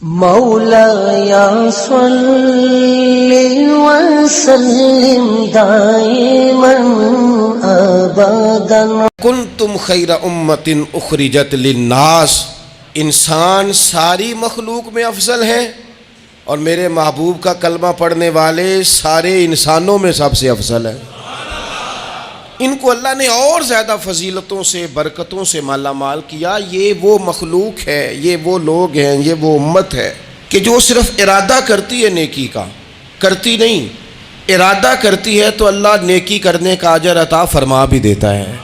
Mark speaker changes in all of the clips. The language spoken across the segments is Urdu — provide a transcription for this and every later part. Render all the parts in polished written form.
Speaker 1: مولایا صلی وسلم دائما ابدا
Speaker 2: کنتم خیر امت اخرجت للناس، انسان ساری مخلوق میں افضل ہیں اور میرے محبوب کا کلمہ پڑھنے والے سارے انسانوں میں سب سے افضل ہیں۔ ان کو اللہ نے اور زیادہ فضیلتوں سے برکتوں سے مالا مال کیا۔ یہ وہ مخلوق ہے، یہ وہ لوگ ہیں، یہ وہ امت ہے کہ جو صرف ارادہ کرتی ہے نیکی کا، کرتی نہیں، ارادہ کرتی ہے تو اللہ نیکی کرنے کا اجر عطا فرما بھی دیتا ہے۔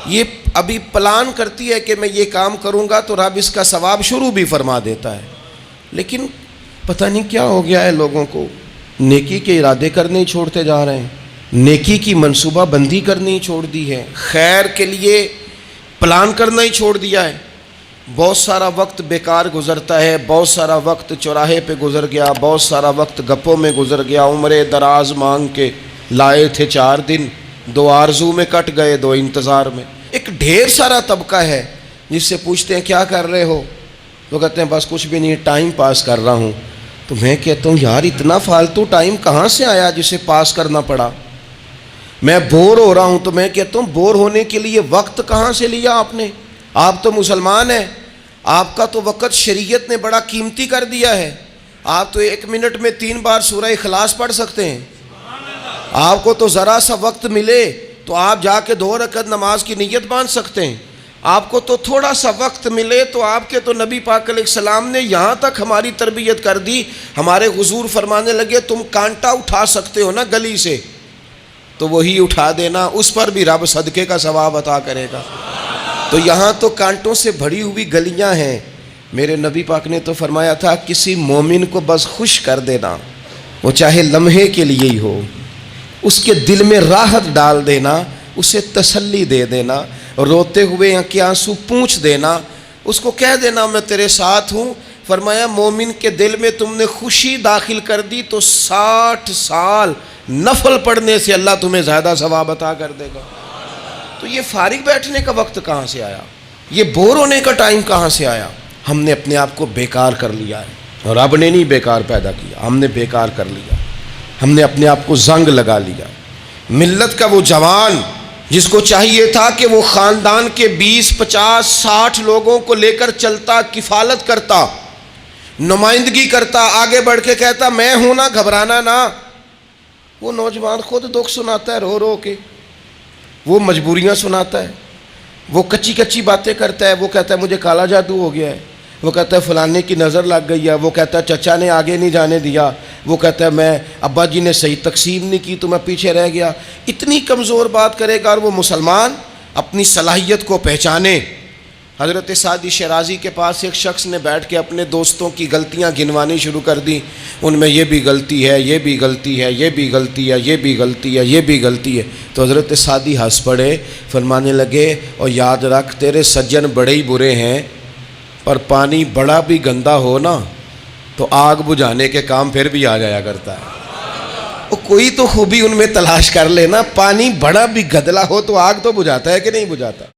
Speaker 2: یہ ابھی پلان کرتی ہے کہ میں یہ کام کروں گا تو رب اس کا ثواب شروع بھی فرما دیتا ہے، لیکن پتہ نہیں کیا ہو گیا ہے لوگوں کو، نیکی کے ارادے کرنے ہی چھوڑتے جا رہے ہیں، نیکی کی منصوبہ بندی کرنی چھوڑ دی ہے، خیر کے لیے پلان کرنا ہی چھوڑ دیا ہے۔ بہت سارا وقت بیکار گزرتا ہے، بہت سارا وقت چوراہے پہ گزر گیا، بہت سارا وقت گپوں میں گزر گیا، عمرے دراز مانگ کے لائے تھے 4 دن، 2 آرزو میں کٹ گئے، 2 انتظار میں۔ ایک ڈھیر سارا طبقہ ہے جس سے پوچھتے ہیں کیا کر رہے ہو، وہ کہتے ہیں بس کچھ بھی نہیں، ٹائم پاس کر رہا ہوں۔ تو میں کہتا ہوں یار اتنا فالتو ٹائم کہاں سے آیا جسے پاس کرنا پڑا؟ میں بور ہو رہا ہوں تو میں کہتا ہوں بور ہونے کے لیے وقت کہاں سے لیا آپ نے؟ آپ تو مسلمان ہیں، آپ کا تو وقت شریعت نے بڑا قیمتی کر دیا ہے۔ آپ تو 1 منٹ میں 3 بار سورہ اخلاص پڑھ سکتے ہیں۔ آپ کو تو ذرا سا وقت ملے تو آپ جا کے 2 رکعت نماز کی نیت باندھ سکتے ہیں۔ آپ کو تو تھوڑا سا وقت ملے تو آپ کے تو نبی پاک علیہ السلام نے یہاں تک ہماری تربیت کر دی، ہمارے حضور فرمانے لگے تم کانٹا اٹھا سکتے ہو نا گلی سے تو وہی اٹھا دینا، اس پر بھی رب صدقے کا ثواب عطا کرے گا۔ تو یہاں تو کانٹوں سے بھری ہوئی گلیاں ہیں۔ میرے نبی پاک نے تو فرمایا تھا کسی مومن کو بس خوش کر دینا، وہ چاہے لمحے کے لیے ہی ہو، اس کے دل میں راحت ڈال دینا، اسے تسلی دے دینا، روتے ہوئے آنکھیں آنسو پونچھ دینا، اس کو کہہ دینا میں تیرے ساتھ ہوں۔ فرمایا مومن کے دل میں تم نے خوشی داخل کر دی تو 60 سال نفل پڑھنے سے اللہ تمہیں زیادہ ثواب عطا کر دے گا۔ تو یہ فارغ بیٹھنے کا وقت کہاں سے آیا؟ یہ بور ہونے کا ٹائم کہاں سے آیا؟ ہم نے اپنے آپ کو بیکار کر لیا ہے، اور رب نے نہیں بیکار پیدا کیا، ہم نے بیکار کر لیا، ہم نے اپنے آپ کو زنگ لگا لیا۔ ملت کا وہ جوان جس کو چاہیے تھا کہ وہ خاندان کے 20 50 60 لوگوں کو لے کر چلتا، کفالت کرتا، نمائندگی کرتا، آگے بڑھ کے کہتا میں ہوں نا، گھبرانا نہ، وہ نوجوان خود دکھ سناتا ہے رو رو کے، وہ مجبوریاں سناتا ہے، وہ کچی کچی باتیں کرتا ہے، وہ کہتا ہے مجھے کالا جادو ہو گیا ہے، وہ کہتا ہے فلانے کی نظر لگ گئی ہے، وہ کہتا ہے چچا نے آگے نہیں جانے دیا، وہ کہتا ہے میں ابا جی نے صحیح تقسیم نہیں کی تو میں پیچھے رہ گیا۔ اتنی کمزور بات کرے گا، اور وہ مسلمان اپنی صلاحیت کو پہچانے۔ حضرت سعدی شیرازی کے پاس ایک شخص نے بیٹھ کے اپنے دوستوں کی غلطیاں گنوانی شروع کر دی، ان میں یہ بھی غلطی ہے، یہ بھی غلطی ہے، یہ بھی غلطی ہے، یہ بھی غلطی ہے، یہ بھی غلطی ہے۔ تو حضرت سعدی ہنس پڑے، فرمانے لگے اور یاد رکھ تیرے سجن بڑے ہی برے ہیں، پر پانی بڑا بھی گندا ہو نا تو آگ بجھانے کے کام پھر بھی آ جایا کرتا ہے۔ کوئی تو خوبی ان میں تلاش کر لینا، پانی بڑا بھی گدلا ہو تو آگ تو بجھاتا ہے کہ نہیں بجھاتا؟